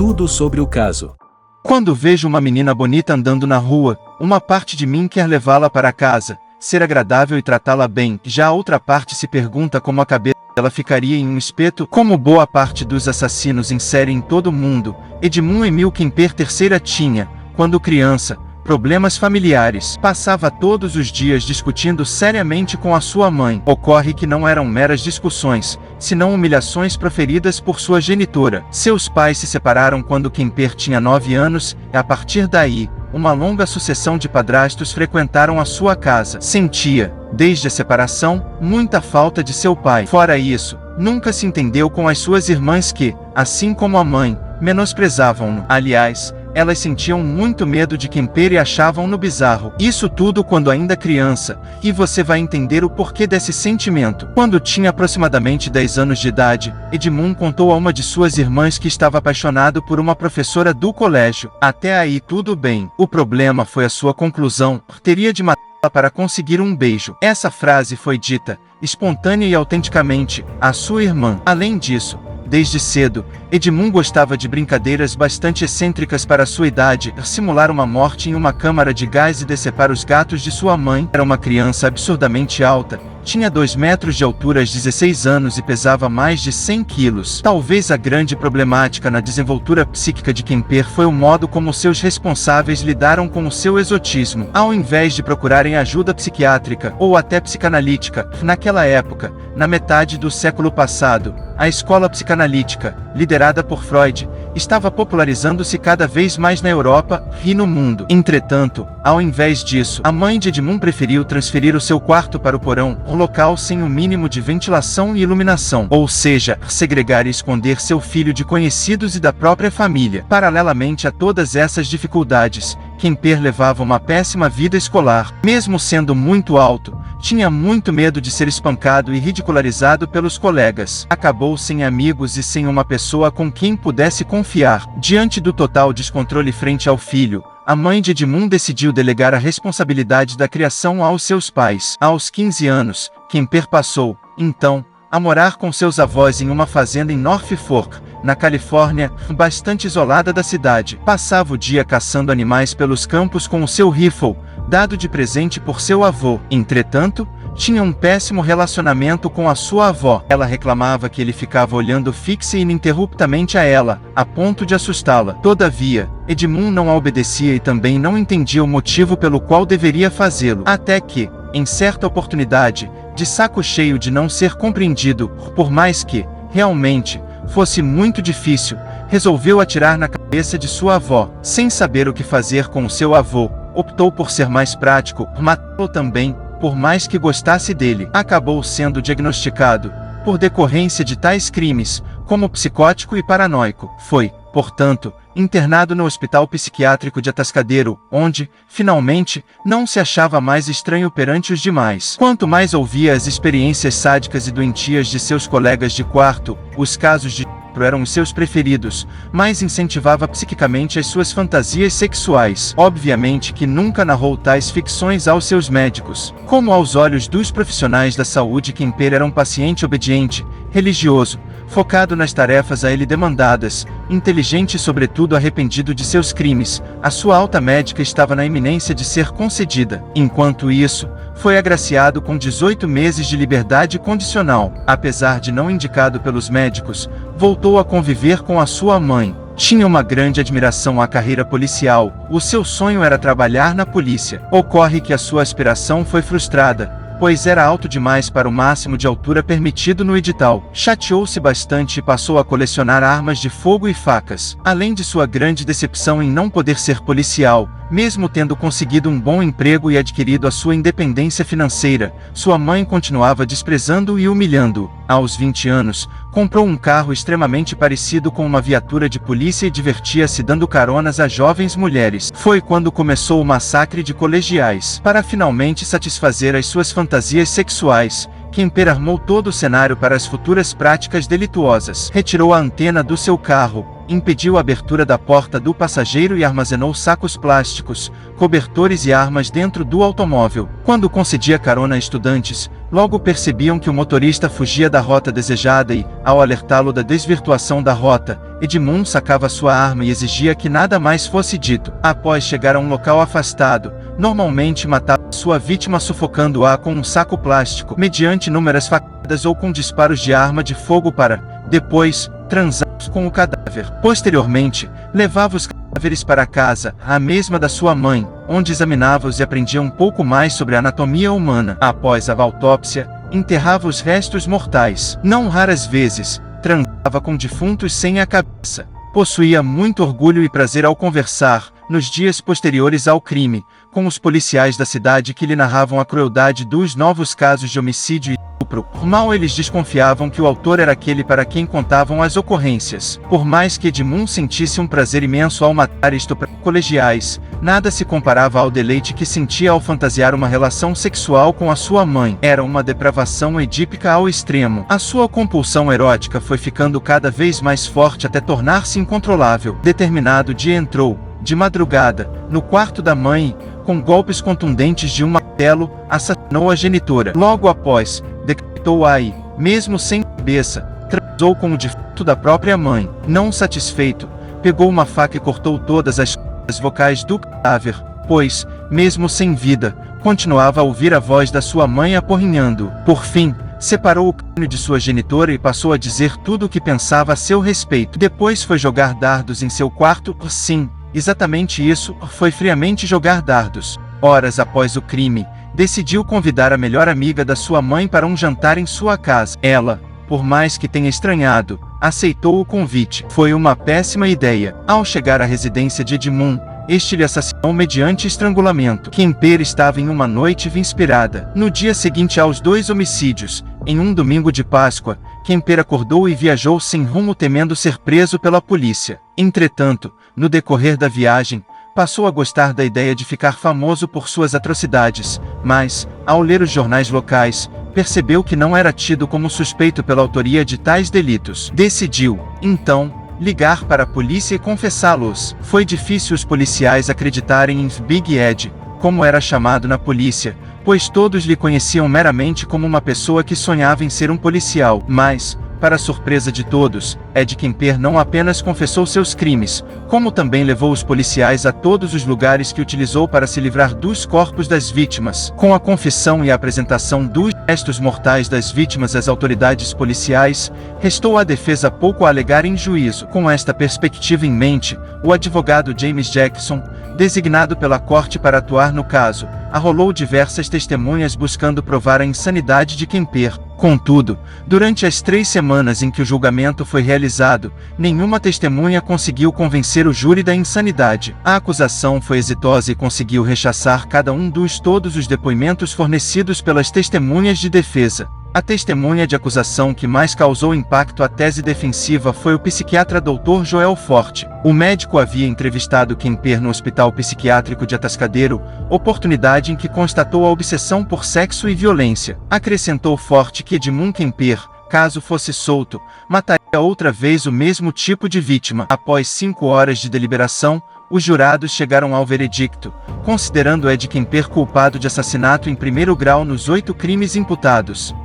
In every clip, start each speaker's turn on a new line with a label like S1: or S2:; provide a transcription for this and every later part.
S1: tudo sobre o caso.
S2: Quando vejo uma menina bonita andando na rua, uma parte de mim quer levá-la para casa, ser agradável e tratá-la bem. Já a outra parte se pergunta como a cabeça dela ficaria em um espeto. Como boa parte dos assassinos em série em todo o mundo, Edmund Emil Kemper III tinha, quando criança, problemas familiares. Passava todos os dias discutindo seriamente com a sua mãe. Ocorre que não eram meras discussões, senão humilhações proferidas por sua genitora. Seus pais se separaram quando Kemper tinha 9 anos, e a partir daí, uma longa sucessão de padrastos frequentaram a sua casa. Sentia, desde a separação, muita falta de seu pai. Fora isso, nunca se entendeu com as suas irmãs que, assim como a mãe, menosprezavam-no. Aliás, elas sentiam muito medo de Kemper e achavam-no bizarro. Isso tudo quando ainda criança, e você vai entender o porquê desse sentimento. Quando tinha aproximadamente 10 anos de idade, Edmund contou a uma de suas irmãs que estava apaixonado por uma professora do colégio. Até aí tudo bem. O problema foi a sua conclusão. Teria de matá-la para conseguir um beijo. Essa frase foi dita, espontânea e autenticamente, à sua irmã. Além disso, desde cedo, Edmund gostava de brincadeiras bastante excêntricas para sua idade, simular uma morte em uma câmara de gás e decepar os gatos de sua mãe. Era uma criança absurdamente alta, tinha 2 metros de altura aos 16 anos e pesava mais de 100 quilos. Talvez a grande problemática na desenvoltura psíquica de Kemper foi o modo como seus responsáveis lidaram com o seu exotismo. Ao invés de procurarem ajuda psiquiátrica ou até psicanalítica, naquela época, na metade do século passado, a escola psicanalítica, liderada por Freud, estava popularizando-se cada vez mais na Europa e no mundo. Entretanto, ao invés disso, a mãe de Edmund preferiu transferir o seu quarto para o porão, um local sem o mínimo de ventilação e iluminação, ou seja, segregar e esconder seu filho de conhecidos e da própria família. Paralelamente a todas essas dificuldades, Kemper levava uma péssima vida escolar. Mesmo sendo muito alto, tinha muito medo de ser espancado e ridicularizado pelos colegas. Acabou sem amigos e sem uma pessoa com quem pudesse confiar. Diante do total descontrole frente ao filho, a mãe de Edmund decidiu delegar a responsabilidade da criação aos seus pais. Aos 15 anos, Kemper passou, então, a morar com seus avós em uma fazenda em North Fork, na Califórnia, bastante isolada da cidade. Passava o dia caçando animais pelos campos com o seu rifle, dado de presente por seu avô. Entretanto, tinha um péssimo relacionamento com a sua avó. Ela reclamava que ele ficava olhando fixa e ininterruptamente a ela, a ponto de assustá-la. Todavia, Edmund não a obedecia e também não entendia o motivo pelo qual deveria fazê-lo. Até que, em certa oportunidade, de saco cheio de não ser compreendido, por mais que, realmente, fosse muito difícil, resolveu atirar na cabeça de sua avó. Sem saber o que fazer com o seu avô, optou por ser mais prático, matá-lo também, por mais que gostasse dele. Acabou sendo diagnosticado, por decorrência de tais crimes, como psicótico e paranoico. Foi, portanto, internado no Hospital Psiquiátrico de Atascadero, onde, finalmente, não se achava mais estranho perante os demais. Quanto mais ouvia as experiências sádicas e doentias de seus colegas de quarto, os casos de eram os seus preferidos, mas incentivava psiquicamente as suas fantasias sexuais. Obviamente que nunca narrou tais ficções aos seus médicos. Como aos olhos dos profissionais da saúde, Kemper era um paciente obediente, religioso, focado nas tarefas a ele demandadas, inteligente e sobretudo arrependido de seus crimes. A sua alta médica estava na iminência de ser concedida. Enquanto isso, foi agraciado com 18 meses de liberdade condicional. Apesar de não indicado pelos médicos, voltou a conviver com a sua mãe. Tinha uma grande admiração à carreira policial. O seu sonho era trabalhar na polícia. Ocorre que a sua aspiração foi frustrada, pois era alto demais para o máximo de altura permitido no edital. Chateou-se bastante e passou a colecionar armas de fogo e facas. Além de sua grande decepção em não poder ser policial, mesmo tendo conseguido um bom emprego e adquirido a sua independência financeira, sua mãe continuava desprezando-o e humilhando-o. Aos 20 anos, comprou um carro extremamente parecido com uma viatura de polícia e divertia-se dando caronas a jovens mulheres. Foi quando começou o massacre de colegiais. Para finalmente satisfazer as suas fantasias sexuais, Kemper armou todo o cenário para as futuras práticas delituosas. Retirou a antena do seu carro, impediu a abertura da porta do passageiro e armazenou sacos plásticos, cobertores e armas dentro do automóvel. Quando concedia carona a estudantes, Logo percebiam que o motorista fugia da rota desejada e, ao alertá-lo da desvirtuação da rota, Edmund sacava sua arma e exigia que nada mais fosse dito. Após chegar a um local afastado, normalmente matava sua vítima sufocando-a com um saco plástico, mediante inúmeras facadas ou com disparos de arma de fogo para, depois, transar com o cadáver. Posteriormente, levava os cadáveres para casa, a mesma da sua mãe, onde examinava-os e aprendia um pouco mais sobre a anatomia humana. Após a autópsia, enterrava os restos mortais. Não raras vezes, transava com defuntos sem a cabeça. Possuía muito orgulho e prazer ao conversar, nos dias posteriores ao crime, com os policiais da cidade que lhe narravam a crueldade dos novos casos de homicídio e estupro. Mal eles desconfiavam que o autor era aquele para quem contavam as ocorrências. Por mais que Edmund sentisse um prazer imenso ao matar e estuprar colegiais, nada se comparava ao deleite que sentia ao fantasiar uma relação sexual com a sua mãe. Era uma depravação edípica ao extremo. A sua compulsão erótica foi ficando cada vez mais forte até tornar-se incontrolável. Determinado dia entrou, de madrugada, no quarto da mãe, com golpes contundentes de um martelo, assassinou a genitora. Logo após, decapitou-a e, mesmo sem cabeça, transou com o defunto da própria mãe. Não satisfeito, pegou uma faca e cortou todas as cordas vocais do cadáver, pois, mesmo sem vida, continuava a ouvir a voz da sua mãe aporrinhando. Por fim, separou o crânio de sua genitora e passou a dizer tudo o que pensava a seu respeito. Depois foi jogar dardos em seu quarto. Sim, exatamente isso, foi friamente jogar dardos. Horas após o crime, decidiu convidar a melhor amiga da sua mãe para um jantar em sua casa. Ela, por mais que tenha estranhado, aceitou o convite. Foi uma péssima ideia. Ao chegar à residência de Edmund, este lhe assassinou mediante estrangulamento. Kemper estava em uma noite inspirada. No dia seguinte aos dois homicídios, em um domingo de Páscoa, Kemper acordou e viajou sem rumo temendo ser preso pela polícia. Entretanto, no decorrer da viagem, passou a gostar da ideia de ficar famoso por suas atrocidades, mas, ao ler os jornais locais, percebeu que não era tido como suspeito pela autoria de tais delitos. Decidiu, então, ligar para a polícia e confessá-los. Foi difícil os policiais acreditarem em Big Ed, como era chamado na polícia, pois todos lhe conheciam meramente como uma pessoa que sonhava em ser um policial. Mas, para a surpresa de todos, Ed Kemper não apenas confessou seus crimes, como também levou os policiais a todos os lugares que utilizou para se livrar dos corpos das vítimas. Com a confissão e a apresentação dos restos mortais das vítimas às autoridades policiais, restou à defesa pouco a alegar em juízo. Com esta perspectiva em mente, o advogado James Jackson, designado pela corte para atuar no caso, arrolou diversas testemunhas buscando provar a insanidade de Kemper. Contudo, durante as 3 semanas em que o julgamento foi realizado, nenhuma testemunha conseguiu convencer o júri da insanidade. A acusação foi exitosa e conseguiu rechaçar cada um dos todos os depoimentos fornecidos pelas testemunhas de defesa. A testemunha de acusação que mais causou impacto à tese defensiva foi o psiquiatra Dr. Joel Forte. O médico havia entrevistado Kemper no Hospital Psiquiátrico de Atascadero, oportunidade em que constatou a obsessão por sexo e violência. Acrescentou Forte que Edmund Kemper, caso fosse solto, mataria outra vez o mesmo tipo de vítima. Após 5 horas de deliberação, os jurados chegaram ao veredicto, considerando Ed Kemper culpado de assassinato em 1º grau nos 8 crimes imputados.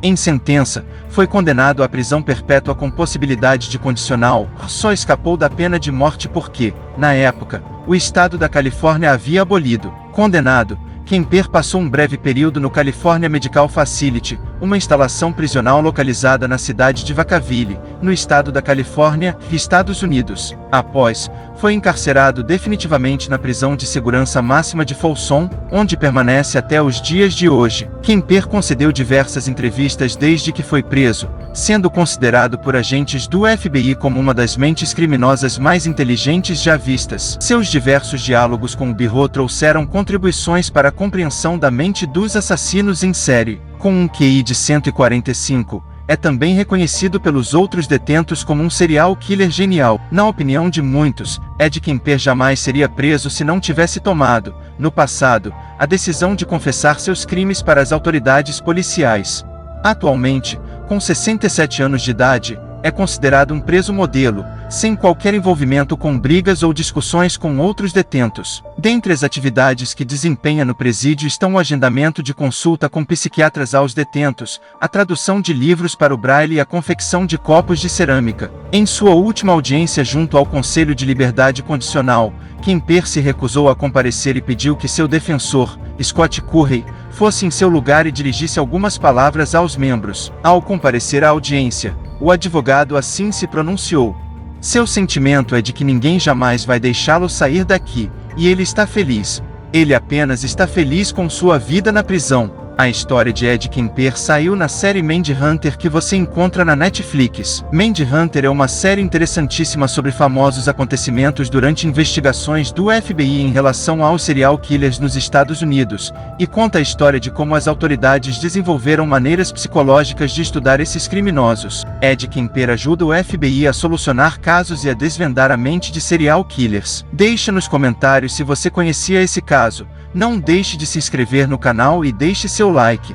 S2: Em sentença, foi condenado à prisão perpétua com possibilidade de condicional. Só escapou da pena de morte porque, na época, o estado da Califórnia havia abolido. Condenado, Kemper passou um breve período no California Medical Facility, uma instalação prisional localizada na cidade de Vacaville, no estado da Califórnia, Estados Unidos. Após, foi encarcerado definitivamente na prisão de segurança máxima de Folsom, onde permanece até os dias de hoje. Kemper concedeu diversas entrevistas desde que foi preso, sendo considerado por agentes do FBI como uma das mentes criminosas mais inteligentes já vistas. Seus diversos diálogos com o Bureau trouxeram contribuições para a compreensão da mente dos assassinos em série. Com um QI de 145, é também reconhecido pelos outros detentos como um serial killer genial. Na opinião de muitos, Ed Kemper jamais seria preso se não tivesse tomado, no passado, a decisão de confessar seus crimes para as autoridades policiais. Atualmente, com 67 anos de idade, é considerado um preso modelo, sem qualquer envolvimento com brigas ou discussões com outros detentos. Dentre as atividades que desempenha no presídio estão o agendamento de consulta com psiquiatras aos detentos, a tradução de livros para o braille e a confecção de copos de cerâmica. Em sua última audiência junto ao Conselho de Liberdade Condicional, Kemper se recusou a comparecer e pediu que seu defensor, Scott Curry, fosse em seu lugar e dirigisse algumas palavras aos membros. Ao comparecer à audiência, o advogado assim se pronunciou. Seu sentimento é de que ninguém jamais vai deixá-lo sair daqui, e ele está feliz. Ele apenas está feliz com sua vida na prisão. A história de Ed Kemper saiu na série Mindhunter que você encontra na Netflix. Mindhunter é uma série interessantíssima sobre famosos acontecimentos durante investigações do FBI em relação aos serial killers nos Estados Unidos, e conta a história de como as autoridades desenvolveram maneiras psicológicas de estudar esses criminosos. Ed Kemper ajuda o FBI a solucionar casos e a desvendar a mente de serial killers. Deixe nos comentários se você conhecia esse caso. Não deixe de se inscrever no canal e deixe seu like.